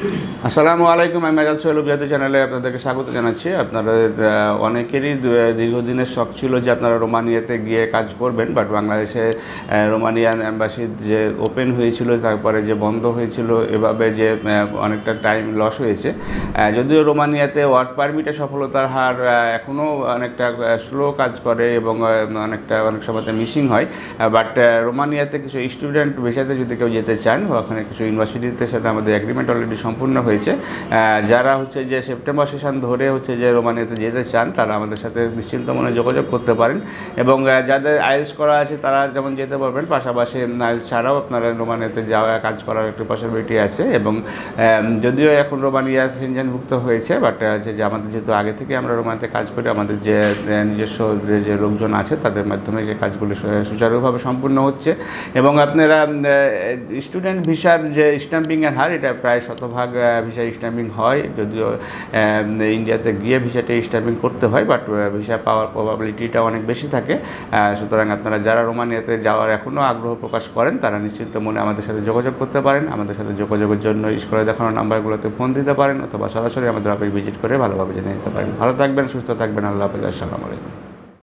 আসসালামু আলাইকুম। আমি মেজাজ সোহেল বিহাতি চ্যানেলে আপনাদেরকে স্বাগত জানাচ্ছি। আপনাদের অনেকেরই দীর্ঘদিনের শখ ছিল যে আপনারা রোমানিয়াতে গিয়ে কাজ করবেন, বাট বাংলাদেশে রোমানিয়ান অ্যাম্বাসি যে ওপেন হয়েছিল তারপরে যে বন্ধ হয়েছিল, এভাবে যে অনেকটা টাইম লস হয়েছে। যদিও রোমানিয়াতে ওয়ার্ক পারমিটে সফলতার হার এখনও অনেকটা স্লো কাজ করে এবং অনেক সময়তে মিসিং হয়, বাট রোমানিয়াতে কিছু স্টুডেন্ট ভিসাতে যদি কেউ যেতে চান, ওখানে কিছু ইউনিভার্সিটিতে সাথে আমাদের এগ্রিমেন্ট অলরেডি সম্পূর্ণ হয়েছে। যারা যে সেপ্টেম্বর সেশন ধরে যে রোমানিয়াতে যেতে চান, তারা আমাদের সাথে নিশ্চিন্ত মনে যোগাযোগ করতে পারেন। এবং যাদের আইএলটিএস করা আছে তারা যেমন যেতে পারবেন, পাশাপাশি আইএলটিএস ছাড়াও আপনারা রোমানিয়াতে যাওয়া কাজ করার একটি পসিবিলিটি আছে। এবং যদিও এখন রোমানিয়া সেনজেনভুক্ত হয়েছে, বাট যে আমাদের যেহেতু আগে থেকে আমরা রোমানিয়াতে কাজ করি, আমাদের যে নিজস্ব যে লোকজন আছে তাদের মাধ্যমে যে কাজগুলো সুচারুভাবে সম্পূর্ণ হচ্ছে। এবং আপনারা স্টুডেন্ট ভিসার যে স্ট্যাম্পিংয়ের হার, এটা প্রায় 100% ভিসা স্ট্যাম্পিং হয়। যদিও ইন্ডিয়াতে গিয়ে ভিসাটা স্ট্যাম্পিং করতে হয়, বাট ভিসা পাওয়ার প্রবাবিলিটিটা অনেক বেশি থাকে। সুতরাং আপনারা যারা রোমানিয়াতে যাওয়ার এখনও আগ্রহ প্রকাশ করেন, তারা নিশ্চিন্ত মনে আমাদের সাথে যোগাযোগ করতে পারেন। আমাদের সাথে যোগাযোগের জন্য স্ক্রিনে দেখানো নাম্বারগুলোতে ফোন দিতে পারেন, অথবা সরাসরি আমাদের অফিস ভিজিট করে ভালোভাবে জেনে নিতে পারেন। ভালো থাকবেন, সুস্থ থাকবেন। আল্লাহ হাফেজ। আসসালামু আলাইকুম।